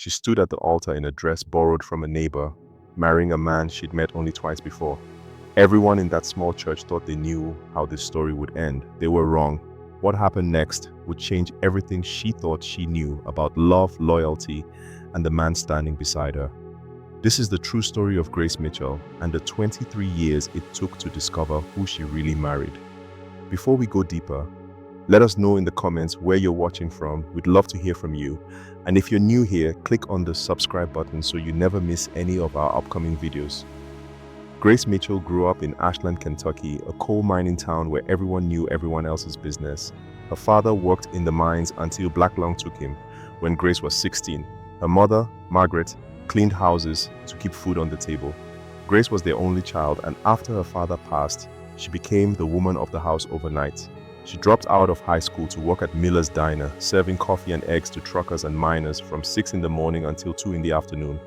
She stood at the altar in a dress borrowed from a neighbor, marrying a man she'd met only twice before. Everyone in that small church thought they knew how this story would end. They were wrong. What happened next would change everything she thought she knew about love, loyalty, and the man standing beside her. This is the true story of Grace Mitchell and the 23 years it took to discover who she really married. Before we go deeper, let us know in the comments where you're watching from. We'd love to hear from you. And if you're new here, click on the subscribe button so you never miss any of our upcoming videos. Grace Mitchell grew up in Ashland, Kentucky, a coal mining town where everyone knew everyone else's business. Her father worked in the mines until black lung took him when Grace was 16. Her mother, Margaret, cleaned houses to keep food on the table. Grace was their only child, and after her father passed, she became the woman of the house overnight. She dropped out of high school to work at Miller's Diner, serving coffee and eggs to truckers and miners from 6 in the morning until 2 in the afternoon.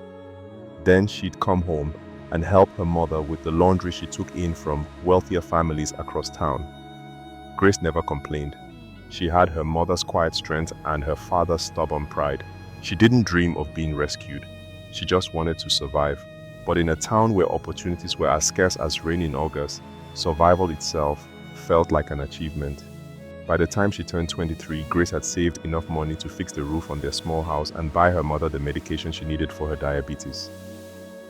Then she'd come home and help her mother with the laundry she took in from wealthier families across town. Grace never complained. She had her mother's quiet strength and her father's stubborn pride. She didn't dream of being rescued. She just wanted to survive. But in a town where opportunities were as scarce as rain in August, survival itself felt like an achievement. By the time she turned 23, Grace had saved enough money to fix the roof on their small house and buy her mother the medication she needed for her diabetes.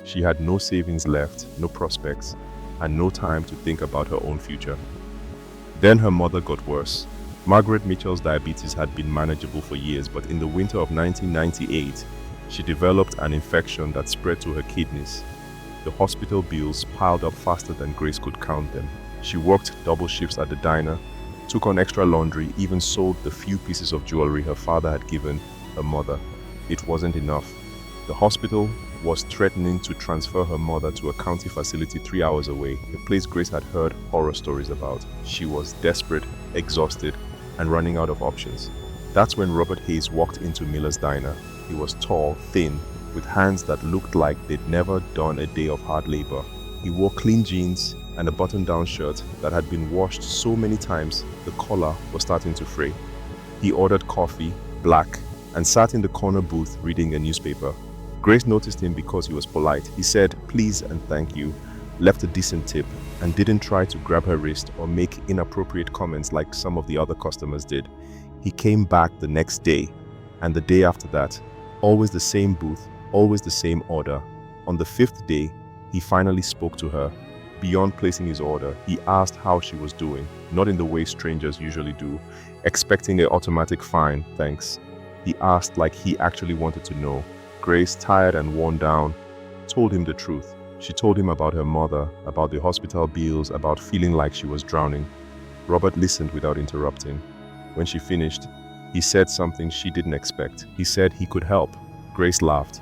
She had no savings left, no prospects, and no time to think about her own future. Then her mother got worse. Margaret Mitchell's diabetes had been manageable for years, but in the winter of 1998, she developed an infection that spread to her kidneys. The hospital bills piled up faster than Grace could count them. She worked double shifts at the diner, took on extra laundry, even sold the few pieces of jewelry her father had given her mother. It wasn't enough. The hospital was threatening to transfer her mother to a county facility 3 hours away, a place Grace had heard horror stories about. She was desperate, exhausted, and running out of options. That's when Robert Hayes walked into Miller's Diner. He was tall, thin, with hands that looked like they'd never done a day of hard labor. He wore clean jeans and a button-down shirt that had been washed so many times the collar was starting to fray. He ordered coffee, black, and sat in the corner booth reading a newspaper. Grace noticed him because he was polite. He said please and thank you, left a decent tip, and didn't try to grab her wrist or make inappropriate comments like some of the other customers did. He came back the next day, and the day after that. Always the same booth, always the same order. On the 5th day, he finally spoke to her. Beyond placing his order, he asked how she was doing, not in the way strangers usually do, expecting an automatic fine, thanks. He asked like he actually wanted to know. Grace, tired and worn down, told him the truth. She told him about her mother, about the hospital bills, about feeling like she was drowning. Robert listened without interrupting. When she finished, he said something she didn't expect. He said he could help. Grace laughed.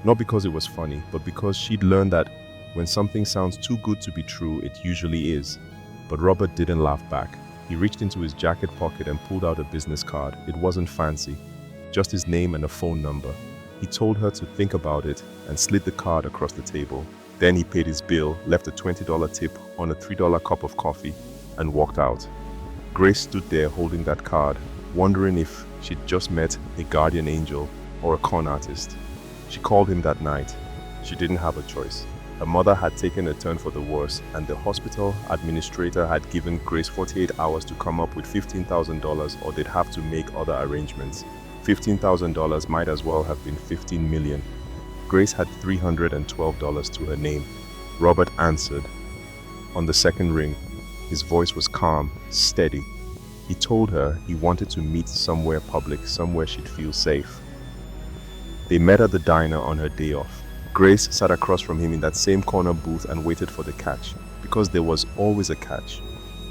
Not because it was funny, but because she'd learned that when something sounds too good to be true, it usually is. But Robert didn't laugh back. He reached into his jacket pocket and pulled out a business card. It wasn't fancy, just his name and a phone number. He told her to think about it and slid the card across the table. Then he paid his bill, left a $20 tip on a $3 cup of coffee, and walked out. Grace stood there holding that card, wondering if she'd just met a guardian angel or a con artist. She called him that night. She didn't have a choice. Her mother had taken a turn for the worse, and the hospital administrator had given Grace 48 hours to come up with $15,000 or they'd have to make other arrangements. $15,000 might as well have been $15 million. Grace had $312 to her name. Robert answered. On the second ring, his voice was calm, steady. He told her he wanted to meet somewhere public, somewhere she'd feel safe. They met at the diner on her day off. Grace sat across from him in that same corner booth and waited for the catch, because there was always a catch.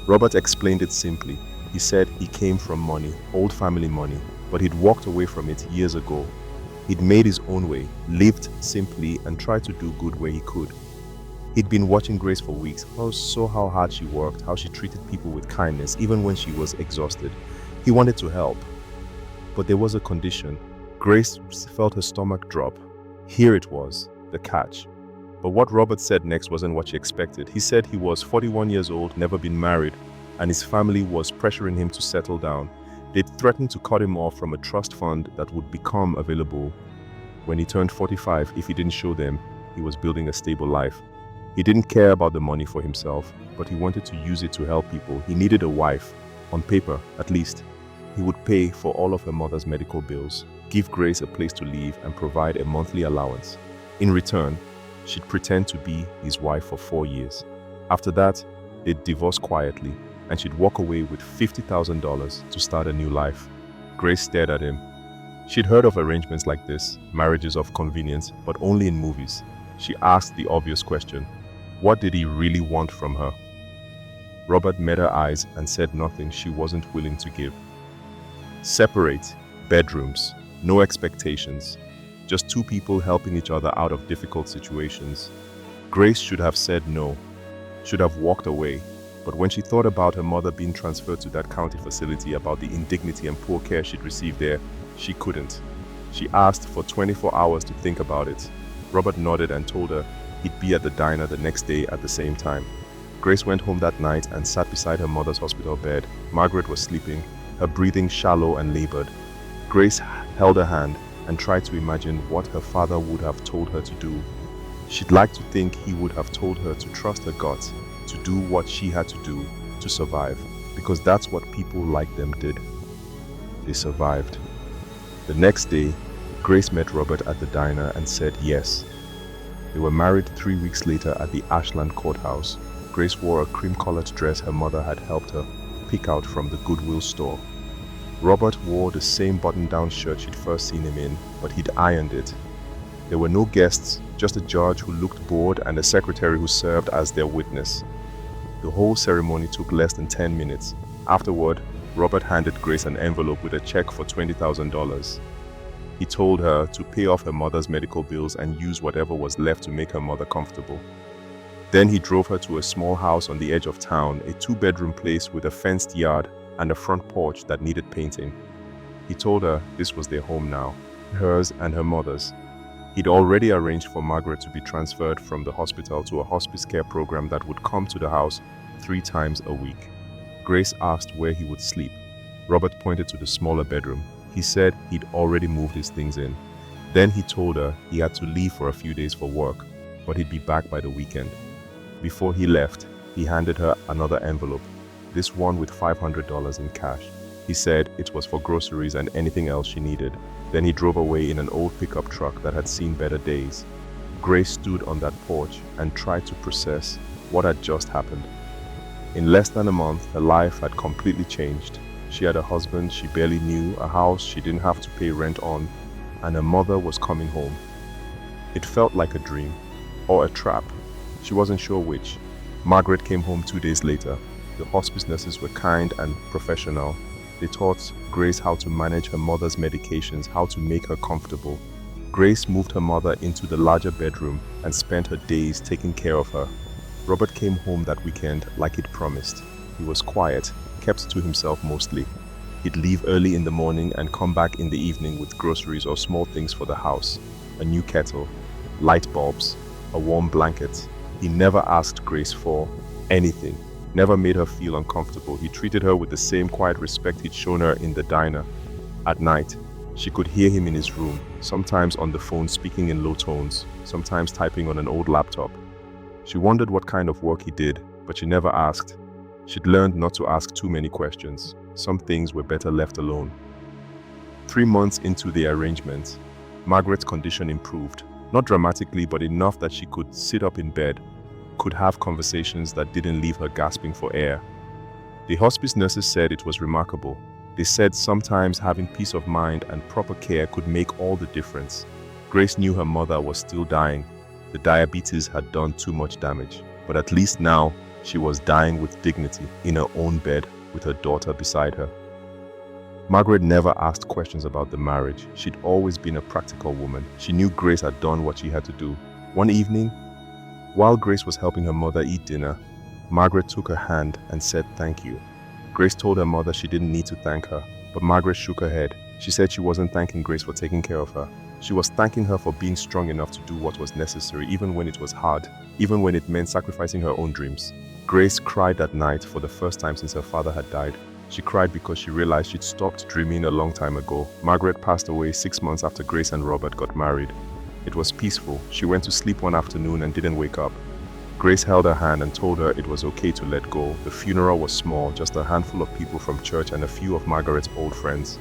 Robert explained it simply. He said he came from money, old family money, but he'd walked away from it years ago. He'd made his own way, lived simply, and tried to do good where he could. He'd been watching Grace for weeks, saw how hard she worked, how she treated people with kindness, even when she was exhausted. He wanted to help. But there was a condition. Grace felt her stomach drop. Here it was, the catch. But what Robert said next wasn't what she expected. He said he was 41 years old, never been married, and his family was pressuring him to settle down. They'd threatened to cut him off from a trust fund that would become available when he turned 45 if he didn't show them he was building a stable life. He didn't care about the money for himself, but he wanted to use it to help people. He needed a wife, on paper at least. He would pay for all of her mother's medical bills, give Grace a place to live, and provide a monthly allowance. In return, she'd pretend to be his wife for 4 years. After that, they'd divorce quietly, and she'd walk away with $50,000 to start a new life. Grace stared at him. She'd heard of arrangements like this, marriages of convenience, but only in movies. She asked the obvious question, what did he really want from her? Robert met her eyes and said nothing she wasn't willing to give. Separate, bedrooms, no expectations, just two people helping each other out of difficult situations. Grace should have said no, should have walked away, but when she thought about her mother being transferred to that county facility, about the indignity and poor care she'd received there, she couldn't. She asked for 24 hours to think about it. Robert nodded and told her he'd be at the diner the next day at the same time. Grace went home that night and sat beside her mother's hospital bed. Margaret was sleeping, her breathing shallow and labored. Grace held her hand and tried to imagine what her father would have told her to do. She'd like to think he would have told her to trust her gut, to do what she had to do to survive, because that's what people like them did. They survived. The next day, Grace met Robert at the diner and said yes. They were married 3 weeks later at the Ashland courthouse. Grace wore a cream-colored dress her mother had helped her pick out from the Goodwill store. Robert wore the same button-down shirt she'd first seen him in, but he'd ironed it. There were no guests, just a judge who looked bored and a secretary who served as their witness. The whole ceremony took less than 10 minutes. Afterward, Robert handed Grace an envelope with a check for $20,000. He told her to pay off her mother's medical bills and use whatever was left to make her mother comfortable. Then he drove her to a small house on the edge of town, a 2-bedroom place with a fenced yard and a front porch that needed painting. He told her this was their home now, hers and her mother's. He'd already arranged for Margaret to be transferred from the hospital to a hospice care program that would come to the house 3 times a week. Grace asked where he would sleep. Robert pointed to the smaller bedroom. He said he'd already moved his things in. Then he told her he had to leave for a few days for work, but he'd be back by the weekend. Before he left, he handed her another envelope, this one with $500 in cash. He said it was for groceries and anything else she needed. Then he drove away in an old pickup truck that had seen better days. Grace stood on that porch and tried to process what had just happened. In less than a month, her life had completely changed. She had a husband she barely knew, a house she didn't have to pay rent on, and her mother was coming home. It felt like a dream, or a trap. She wasn't sure which. Margaret came home 2 days later. The hospice nurses were kind and professional. They taught Grace how to manage her mother's medications, how to make her comfortable. Grace moved her mother into the larger bedroom and spent her days taking care of her. Robert came home that weekend like he'd promised. He was quiet, kept to himself mostly. He'd leave early in the morning and come back in the evening with groceries or small things for the house. A new kettle, light bulbs, a warm blanket. He never asked Grace for anything, never made her feel uncomfortable. He treated her with the same quiet respect he'd shown her in the diner. At night, she could hear him in his room, sometimes on the phone speaking in low tones, sometimes typing on an old laptop. She wondered what kind of work he did, but she never asked. She'd learned not to ask too many questions. Some things were better left alone. 3 months into the arrangement, Margaret's condition improved. Not dramatically, but enough that she could sit up in bed, could have conversations that didn't leave her gasping for air. The hospice nurses said it was remarkable. They said sometimes having peace of mind and proper care could make all the difference. Grace knew her mother was still dying. The diabetes had done too much damage, but at least now she was dying with dignity in her own bed with her daughter beside her. Margaret never asked questions about the marriage. She'd always been a practical woman. She knew Grace had done what she had to do. One evening, while Grace was helping her mother eat dinner, Margaret took her hand and said thank you. Grace told her mother she didn't need to thank her, but Margaret shook her head. She said she wasn't thanking Grace for taking care of her. She was thanking her for being strong enough to do what was necessary, even when it was hard, even when it meant sacrificing her own dreams. Grace cried that night for the first time since her father had died. She cried because she realized she'd stopped dreaming a long time ago. Margaret passed away 6 months after Grace and Robert got married. It was peaceful. She went to sleep one afternoon and didn't wake up. Grace held her hand and told her it was okay to let go. The funeral was small, just a handful of people from church and a few of Margaret's old friends.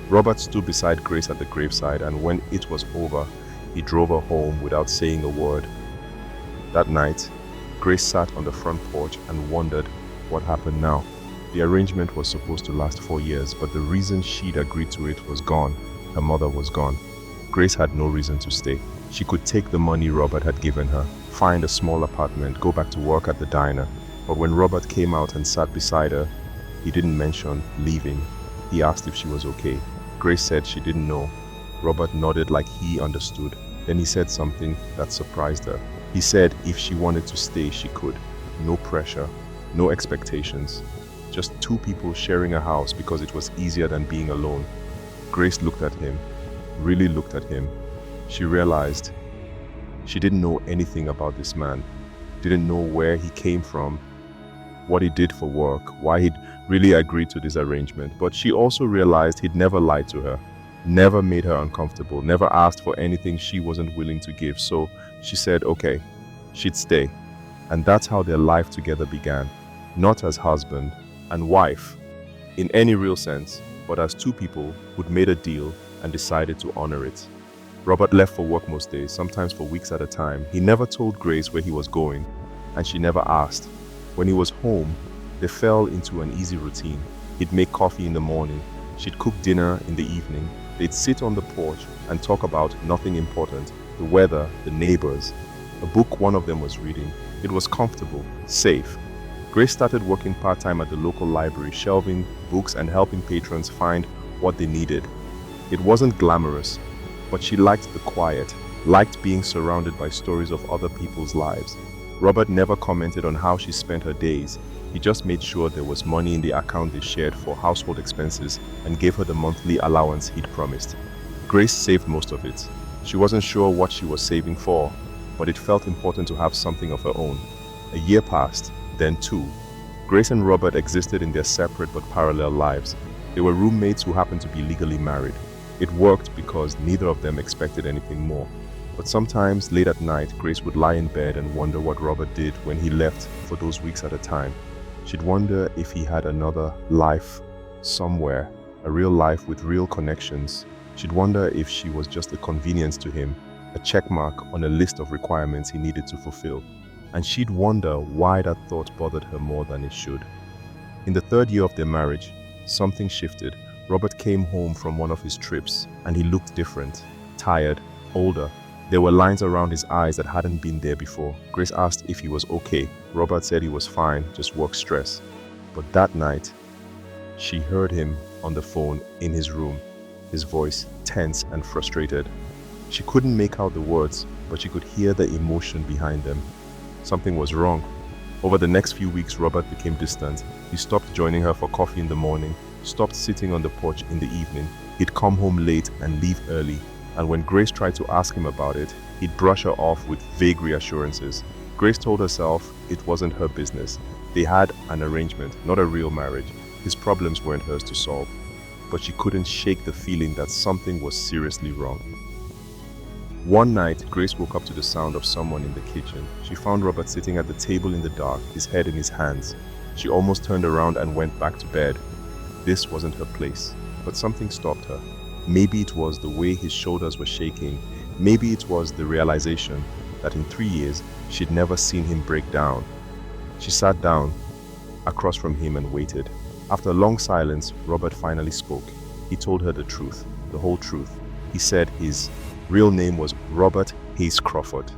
Robert stood beside Grace at the graveside, and when it was over, he drove her home without saying a word. That night, Grace sat on the front porch and wondered what happened now. The arrangement was supposed to last 4 years, but the reason she'd agreed to it was gone. Her mother was gone. Grace had no reason to stay. She could take the money Robert had given her, find a small apartment, go back to work at the diner. But when Robert came out and sat beside her, he didn't mention leaving. He asked if she was okay. Grace said she didn't know. Robert nodded like he understood. Then he said something that surprised her. He said if she wanted to stay, she could. No pressure, no expectations. Just two people sharing a house because it was easier than being alone. Grace looked at him, really looked at him. She realized she didn't know anything about this man, didn't know where he came from, what he did for work, why he'd really agreed to this arrangement. But she also realized he'd never lied to her, never made her uncomfortable, never asked for anything she wasn't willing to give. So she said okay, she'd stay. And that's how their life together began, not as husband and wife in any real sense, but as two people who'd made a deal and decided to honor it. Robert left for work most days, sometimes for weeks at a time. He never told Grace where he was going, and she never asked. When he was home, they fell into an easy routine. He'd make coffee in the morning, she'd cook dinner in the evening. They'd sit on the porch and talk about nothing important, the weather, the neighbors, a book one of them was reading. It was comfortable, safe. Grace started working part-time at the local library, shelving books and helping patrons find what they needed. It wasn't glamorous, but she liked the quiet, liked being surrounded by stories of other people's lives. Robert never commented on how she spent her days. He just made sure there was money in the account they shared for household expenses and gave her the monthly allowance he'd promised. Grace saved most of it. She wasn't sure what she was saving for, but it felt important to have something of her own. A year passed, then two. Grace and Robert existed in their separate but parallel lives. They were roommates who happened to be legally married. It worked because neither of them expected anything more. But sometimes, late at night, Grace would lie in bed and wonder what Robert did when he left for those weeks at a time. She'd wonder if he had another life somewhere, a real life with real connections. She'd wonder if she was just a convenience to him, a checkmark on a list of requirements he needed to fulfill. And she'd wonder why that thought bothered her more than it should. In the 3rd year of their marriage, something shifted. Robert came home from one of his trips, and he looked different, tired, older. There were lines around his eyes that hadn't been there before. Grace asked if he was okay. Robert said he was fine, just work stress. But that night, she heard him on the phone in his room, his voice tense and frustrated. She couldn't make out the words, but she could hear the emotion behind them. Something was wrong. Over the next few weeks, Robert became distant. He stopped joining her for coffee in the morning, stopped sitting on the porch in the evening. He'd come home late and leave early. And when Grace tried to ask him about it, he'd brush her off with vague reassurances. Grace told herself it wasn't her business. They had an arrangement, not a real marriage. His problems weren't hers to solve. But she couldn't shake the feeling that something was seriously wrong. One night, Grace woke up to the sound of someone in the kitchen. She found Robert sitting at the table in the dark, his head in his hands. She almost turned around and went back to bed. This wasn't her place, but something stopped her. Maybe it was the way his shoulders were shaking. Maybe it was the realization that in 3 years, she'd never seen him break down. She sat down across from him and waited. After a long silence, Robert finally spoke. He told her the truth, the whole truth. He said his real name was Robert Hayes Crawford.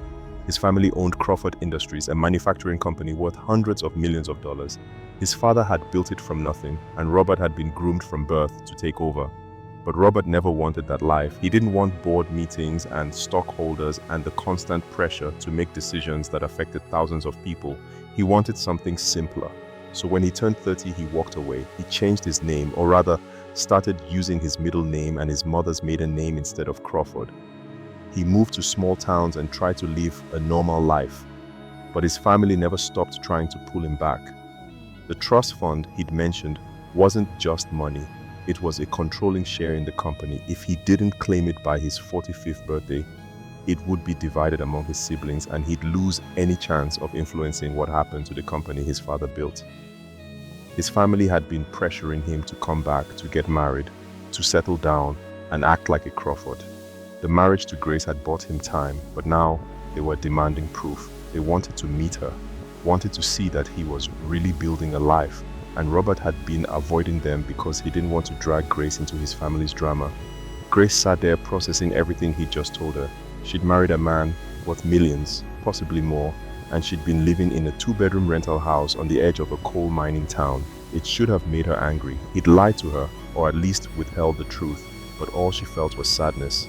His family owned Crawford Industries, a manufacturing company worth hundreds of millions of dollars. His father had built it from nothing, and Robert had been groomed from birth to take over. But Robert never wanted that life. He didn't want board meetings and stockholders and the constant pressure to make decisions that affected thousands of people. He wanted something simpler. So when he turned 30, he walked away. He changed his name, or rather, started using his middle name and his mother's maiden name instead of Crawford. He moved to small towns and tried to live a normal life. But his family never stopped trying to pull him back. The trust fund he'd mentioned wasn't just money. It was a controlling share in the company. If he didn't claim it by his 45th birthday, it would be divided among his siblings and he'd lose any chance of influencing what happened to the company his father built. His family had been pressuring him to come back, to get married, to settle down, and act like a Crawford. The marriage to Grace had bought him time, but now they were demanding proof. They wanted to meet her, wanted to see that he was really building a life, and Robert had been avoiding them because he didn't want to drag Grace into his family's drama. Grace sat there processing everything he just told her. She'd married a man worth millions, possibly more, and she'd been living in a 2-bedroom rental house on the edge of a coal mining town. It should have made her angry. He'd lied to her, or at least withheld the truth, but all she felt was sadness.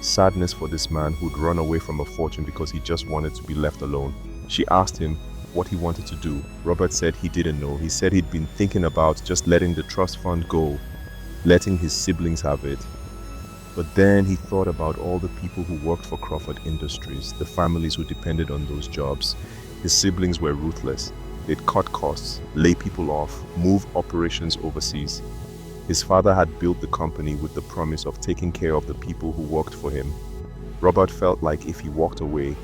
Sadness for this man who'd run away from a fortune because he just wanted to be left alone. She asked him what he wanted to do. Robert said he didn't know. He said he'd been thinking about just letting the trust fund go, letting his siblings have it. But then he thought about all the people who worked for Crawford Industries, the families who depended on those jobs. His siblings were ruthless. They'd cut costs, lay people off, move operations overseas. His father had built the company with the promise of taking care of the people who worked for him. Robert felt like if he walked away,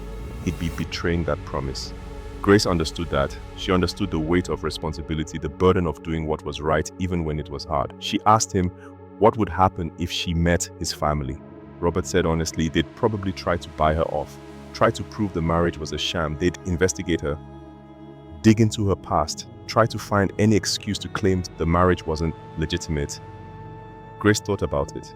he'd be betraying that promise. Grace understood that. She understood the weight of responsibility, the burden of doing what was right even when it was hard. She asked him what would happen if she met his family. Robert said honestly, they'd probably try to buy her off, try to prove the marriage was a sham. They'd investigate her, dig into her past, try to find any excuse to claim the marriage wasn't legitimate. Grace thought about it.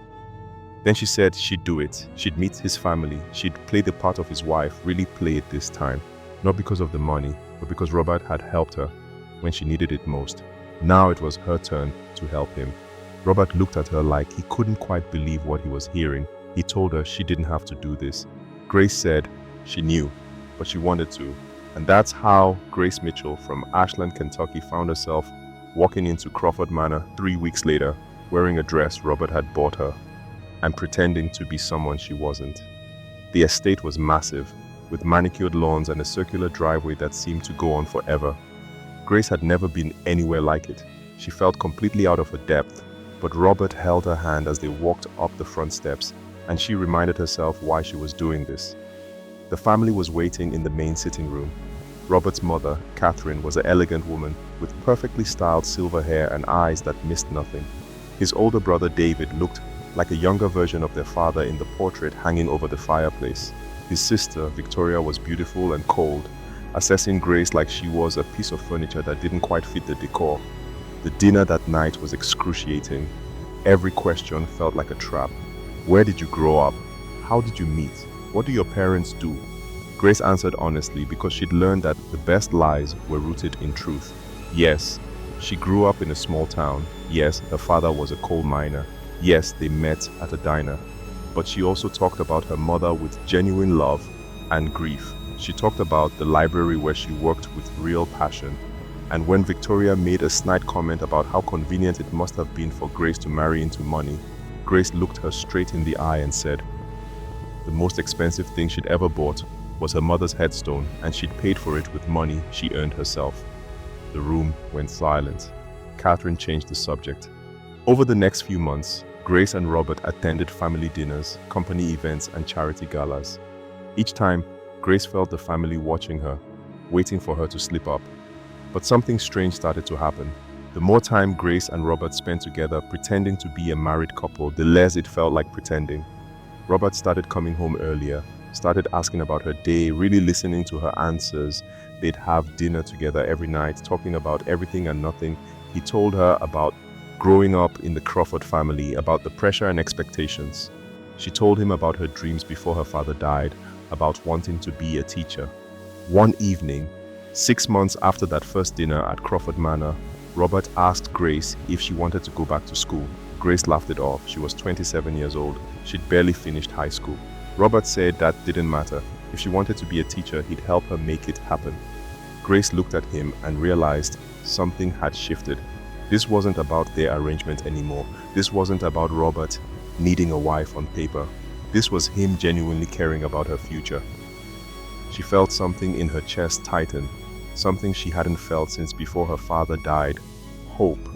Then she said she'd do it. She'd meet his family. She'd play the part of his wife, really play it this time. Not because of the money, but because Robert had helped her when she needed it most. Now it was her turn to help him. Robert looked at her like he couldn't quite believe what he was hearing. He told her she didn't have to do this. Grace said she knew, but she wanted to. And that's how Grace Mitchell from Ashland, Kentucky found herself walking into Crawford Manor 3 weeks later, wearing a dress Robert had bought her and pretending to be someone she wasn't. The estate was massive, with manicured lawns and a circular driveway that seemed to go on forever. Grace had never been anywhere like it. She felt completely out of her depth, but Robert held her hand as they walked up the front steps, and she reminded herself why she was doing this. The family was waiting in the main sitting room. Robert's mother, Catherine, was an elegant woman with perfectly styled silver hair and eyes that missed nothing. His older brother David looked like a younger version of their father in the portrait hanging over the fireplace. His sister, Victoria, was beautiful and cold, assessing Grace like she was a piece of furniture that didn't quite fit the decor. The dinner that night was excruciating. Every question felt like a trap. Where did you grow up? How did you meet? What do your parents do? Grace answered honestly because she'd learned that the best lies were rooted in truth. Yes, she grew up in a small town. Yes, her father was a coal miner. Yes, they met at a diner. But she also talked about her mother with genuine love and grief. She talked about the library where she worked with real passion. And when Victoria made a snide comment about how convenient it must have been for Grace to marry into money, Grace looked her straight in the eye and said, the most expensive thing she'd ever bought was her mother's headstone, and she'd paid for it with money she earned herself. The room went silent. Catherine changed the subject. Over the next few months, Grace and Robert attended family dinners, company events, and charity galas. Each time, Grace felt the family watching her, waiting for her to slip up. But something strange started to happen. The more time Grace and Robert spent together pretending to be a married couple, the less it felt like pretending. Robert started coming home earlier, started asking about her day, really listening to her answers. They'd have dinner together every night, talking about everything and nothing. He told her about growing up in the Crawford family, about the pressure and expectations. She told him about her dreams before her father died, about wanting to be a teacher. One evening, 6 months after that first dinner at Crawford Manor, Robert asked Grace if she wanted to go back to school. Grace laughed it off. She was 27 years old. She'd barely finished high school. Robert said that didn't matter. If she wanted to be a teacher, he'd help her make it happen. Grace looked at him and realized something had shifted. This wasn't about their arrangement anymore. This wasn't about Robert needing a wife on paper. This was him genuinely caring about her future. She felt something in her chest tighten, something she hadn't felt since before her father died. Hope.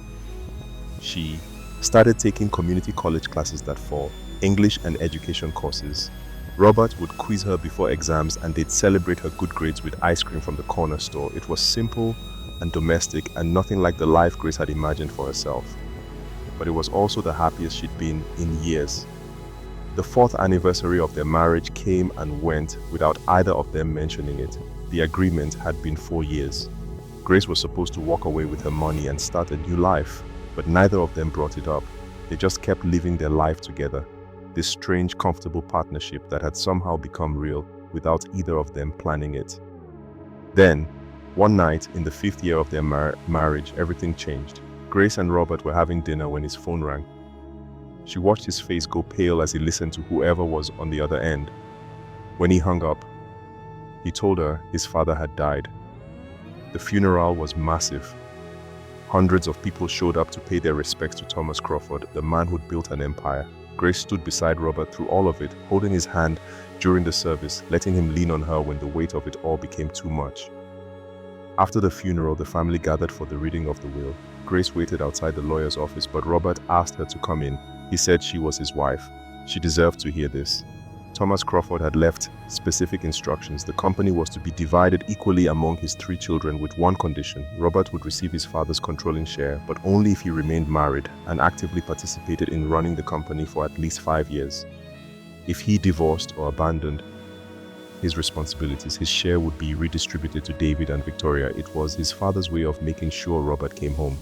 She started taking community college classes that fall, English and education courses. Robert would quiz her before exams and they'd celebrate her good grades with ice cream from the corner store. It was simple and domestic and nothing like the life Grace had imagined for herself. But it was also the happiest she'd been in years. The 4th anniversary of their marriage came and went without either of them mentioning it. The agreement had been 4 years. Grace was supposed to walk away with her money and start a new life, but neither of them brought it up. They just kept living their life together, this strange, comfortable partnership that had somehow become real without either of them planning it. Then, one night in the 5th year of their marriage, everything changed. Grace and Robert were having dinner when his phone rang. She watched his face go pale as he listened to whoever was on the other end. When he hung up, he told her his father had died. The funeral was massive. Hundreds of people showed up to pay their respects to Thomas Crawford, the man who'd built an empire. Grace stood beside Robert through all of it, holding his hand during the service, letting him lean on her when the weight of it all became too much. After the funeral, the family gathered for the reading of the will. Grace waited outside the lawyer's office, but Robert asked her to come in. He said she was his wife. She deserved to hear this. Thomas Crawford had left specific instructions. The company was to be divided equally among his 3 children with one condition. Robert would receive his father's controlling share, but only if he remained married and actively participated in running the company for at least 5 years. If he divorced or abandoned his responsibilities, his share would be redistributed to David and Victoria. It was his father's way of making sure Robert came home,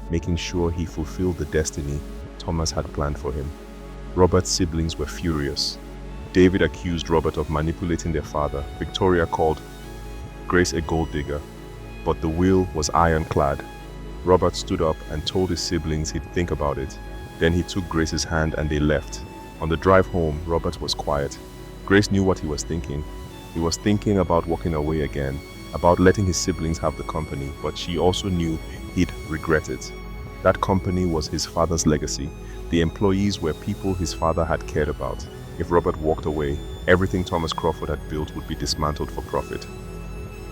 making sure he fulfilled the destiny Thomas had planned for him. Robert's siblings were furious. David accused Robert of manipulating their father. Victoria called Grace a gold digger, but the will was ironclad. Robert stood up and told his siblings he'd think about it. Then he took Grace's hand and they left. On the drive home, Robert was quiet. Grace knew what he was thinking. He was thinking about walking away again, about letting his siblings have the company, but she also knew he'd regret it. That company was his father's legacy. The employees were people his father had cared about. If Robert walked away, everything Thomas Crawford had built would be dismantled for profit.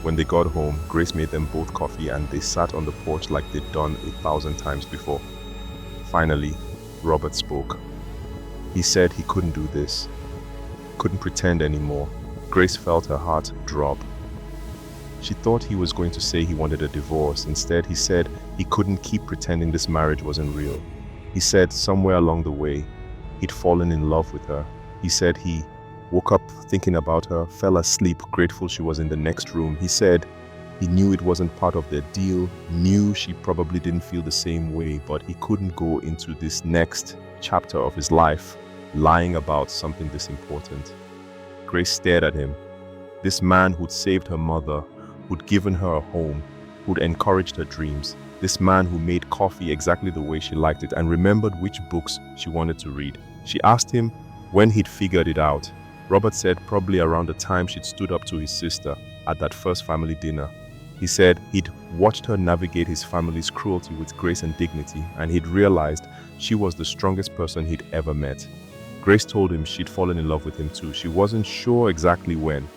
When they got home, Grace made them both coffee and they sat on the porch like they'd done 1,000 times before. Finally, Robert spoke. He said he couldn't do this, couldn't pretend anymore. Grace felt her heart drop. She thought he was going to say he wanted a divorce. Instead, he said he couldn't keep pretending this marriage wasn't real. He said somewhere along the way, he'd fallen in love with her. He said he woke up thinking about her, fell asleep grateful she was in the next room. He said he knew it wasn't part of their deal, knew she probably didn't feel the same way, but he couldn't go into this next chapter of his life lying about something this important. Grace stared at him. This man who'd saved her mother, who'd given her a home, who'd encouraged her dreams. This man who made coffee exactly the way she liked it and remembered which books she wanted to read. She asked him when he'd figured it out. Robert said probably around the time she'd stood up to his sister at that first family dinner. He said he'd watched her navigate his family's cruelty with grace and dignity, and he'd realized she was the strongest person he'd ever met. Grace told him she'd fallen in love with him too. She wasn't sure exactly when.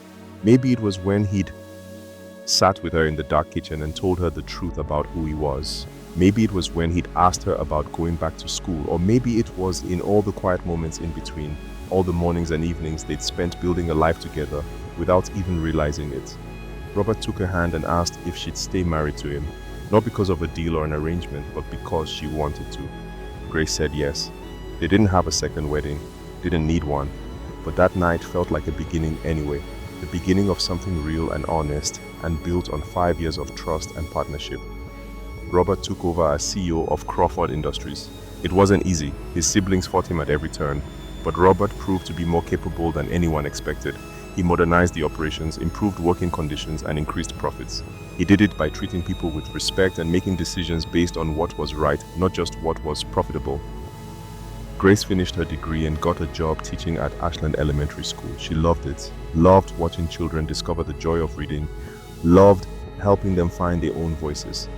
Maybe it was when he'd sat with her in the dark kitchen and told her the truth about who he was. Maybe it was when he'd asked her about going back to school, or maybe it was in all the quiet moments in between, all the mornings and evenings they'd spent building a life together without even realizing it. Robert took her hand and asked if she'd stay married to him, not because of a deal or an arrangement, but because she wanted to. Grace said yes. They didn't have a second wedding, didn't need one, but that night felt like a beginning anyway, the beginning of something real and honest and built on 5 years of trust and partnership. Robert took over as CEO of Crawford Industries. It wasn't easy. His siblings fought him at every turn, but Robert proved to be more capable than anyone expected. He modernized the operations, improved working conditions, and increased profits. He did it by treating people with respect and making decisions based on what was right, not just what was profitable. Grace finished her degree and got a job teaching at Ashland Elementary School. She loved it, loved watching children discover the joy of reading, loved helping them find their own voices.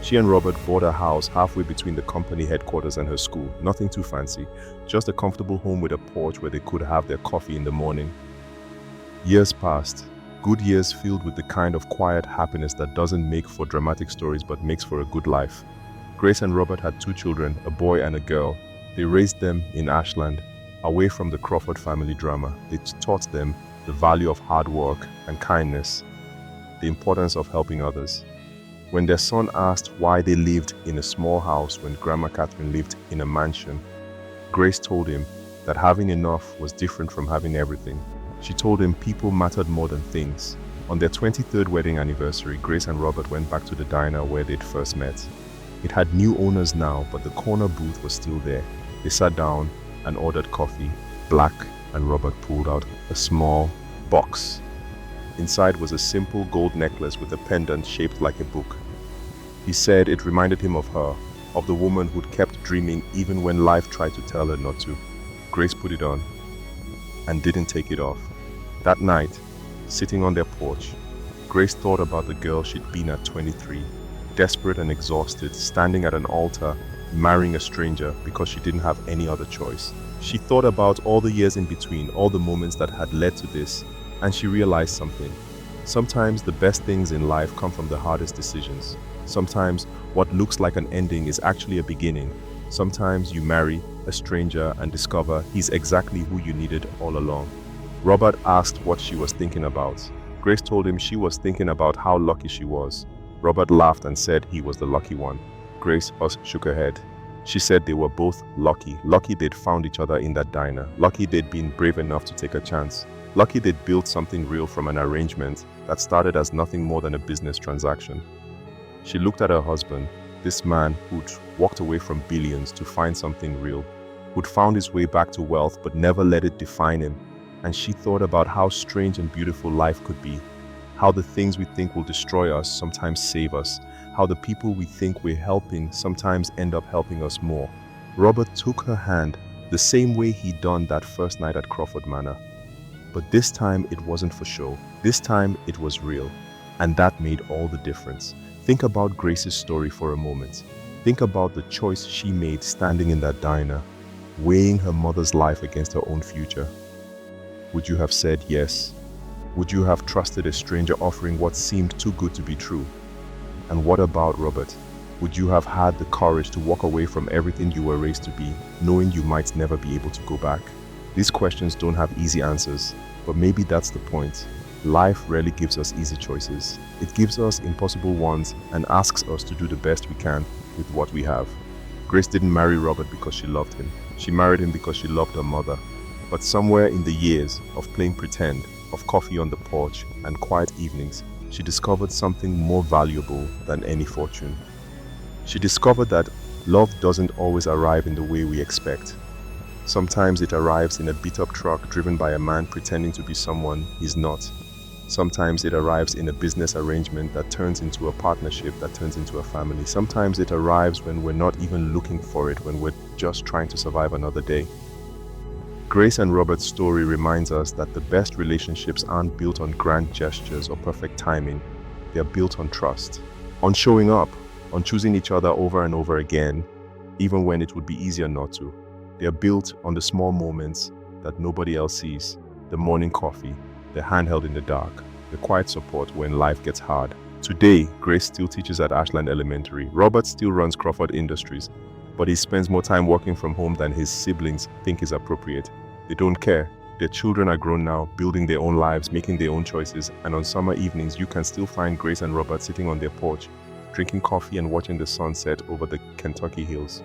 She and Robert bought a house halfway between the company headquarters and her school. Nothing too fancy, just a comfortable home with a porch where they could have their coffee in the morning. Years passed, good years filled with the kind of quiet happiness that doesn't make for dramatic stories but makes for a good life. Grace and Robert had 2 children, a boy and a girl. They raised them in Ashland, away from the Crawford family drama. They taught them the value of hard work and kindness, the importance of helping others. When their son asked why they lived in a small house when Grandma Catherine lived in a mansion, Grace told him that having enough was different from having everything. She told him people mattered more than things. On their 23rd wedding anniversary, Grace and Robert went back to the diner where they'd first met. It had new owners now, but the corner booth was still there. They sat down and ordered coffee, black, and Robert pulled out a small box. Inside was a simple gold necklace with a pendant shaped like a book. He said it reminded him of her, of the woman who'd kept dreaming even when life tried to tell her not to. Grace put it on and didn't take it off. That night, sitting on their porch, Grace thought about the girl she'd been at 23, desperate and exhausted, standing at an altar, marrying a stranger because she didn't have any other choice. She thought about all the years in between, all the moments that had led to this, and she realized something. Sometimes the best things in life come from the hardest decisions. Sometimes what looks like an ending is actually a beginning. Sometimes you marry a stranger and discover he's exactly who you needed all along. Robert asked what she was thinking about. Grace told him she was thinking about how lucky she was. Robert laughed and said he was the lucky one. Grace shook her head. She said they were both lucky. Lucky they'd found each other in that diner. Lucky they'd been brave enough to take a chance. Lucky they'd built something real from an arrangement that started as nothing more than a business transaction. She looked at her husband, this man who'd walked away from billions to find something real, who'd found his way back to wealth but never let it define him. And she thought about how strange and beautiful life could be, how the things we think will destroy us sometimes save us, how the people we think we're helping sometimes end up helping us more. Robert took her hand the same way he'd done that first night at Crawford Manor. But this time it wasn't for show. This time it was real. And that made all the difference. Think about Grace's story for a moment. Think about the choice she made standing in that diner, weighing her mother's life against her own future. Would you have said yes? Would you have trusted a stranger offering what seemed too good to be true? And what about Robert? Would you have had the courage to walk away from everything you were raised to be, knowing you might never be able to go back? These questions don't have easy answers, but maybe that's the point. Life rarely gives us easy choices. It gives us impossible ones and asks us to do the best we can with what we have. Grace didn't marry Robert because she loved him. She married him because she loved her mother. But somewhere in the years of playing pretend, of coffee on the porch and quiet evenings, she discovered something more valuable than any fortune. She discovered that love doesn't always arrive in the way we expect. Sometimes it arrives in a beat-up truck driven by a man pretending to be someone he's not. Sometimes it arrives in a business arrangement that turns into a partnership that turns into a family. Sometimes it arrives when we're not even looking for it, when we're just trying to survive another day. Grace and Robert's story reminds us that the best relationships aren't built on grand gestures or perfect timing. They're built on trust, on showing up, on choosing each other over and over again, even when it would be easier not to. They are built on the small moments that nobody else sees, the morning coffee, the hand held in the dark, the quiet support when life gets hard. Today, Grace still teaches at Ashland Elementary. Robert still runs Crawford Industries, but he spends more time working from home than his siblings think is appropriate. They don't care. Their children are grown now, building their own lives, making their own choices, and on summer evenings you can still find Grace and Robert sitting on their porch, drinking coffee and watching the sunset over the Kentucky hills.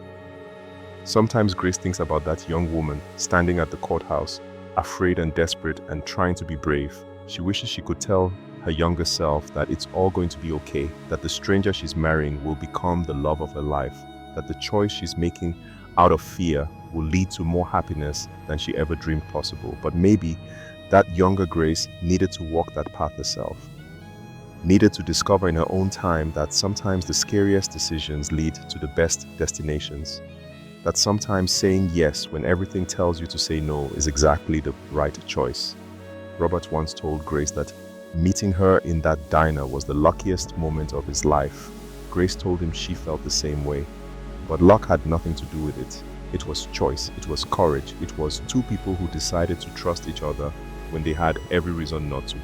Sometimes Grace thinks about that young woman standing at the courthouse, afraid and desperate and trying to be brave. She wishes she could tell her younger self that it's all going to be okay, that the stranger she's marrying will become the love of her life, that the choice she's making out of fear will lead to more happiness than she ever dreamed possible. But maybe that younger Grace needed to walk that path herself, needed to discover in her own time that sometimes the scariest decisions lead to the best destinations, that sometimes saying yes when everything tells you to say no is exactly the right choice. Robert once told Grace that meeting her in that diner was the luckiest moment of his life. Grace told him she felt the same way. But luck had nothing to do with it. It was choice, it was courage, it was two people who decided to trust each other when they had every reason not to.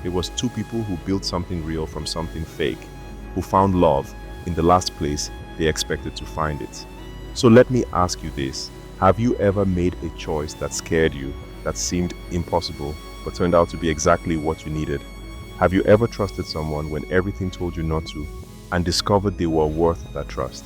It was two people who built something real from something fake, who found love in the last place they expected to find it. So let me ask you this. Have you ever made a choice that scared you, that seemed impossible, but turned out to be exactly what you needed? Have you ever trusted someone when everything told you not to, and discovered they were worth that trust?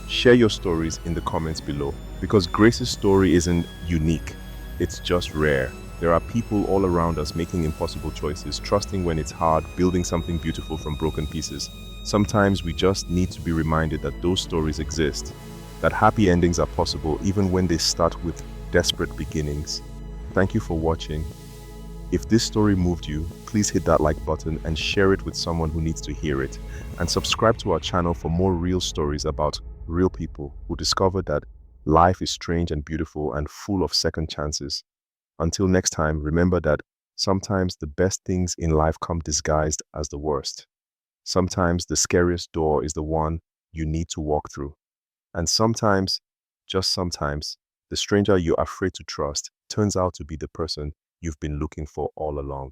Share your stories in the comments below, because Grace's story isn't unique, it's just rare. There are people all around us making impossible choices, trusting when it's hard, building something beautiful from broken pieces. Sometimes we just need to be reminded that those stories exist, that happy endings are possible even when they start with desperate beginnings. Thank you for watching. If this story moved you, please hit that like button and share it with someone who needs to hear it. And subscribe to our channel for more real stories about real people who discovered that life is strange and beautiful and full of second chances. Until next time, remember that sometimes the best things in life come disguised as the worst. Sometimes the scariest door is the one you need to walk through. And sometimes, just sometimes, the stranger you're afraid to trust turns out to be the person you've been looking for all along.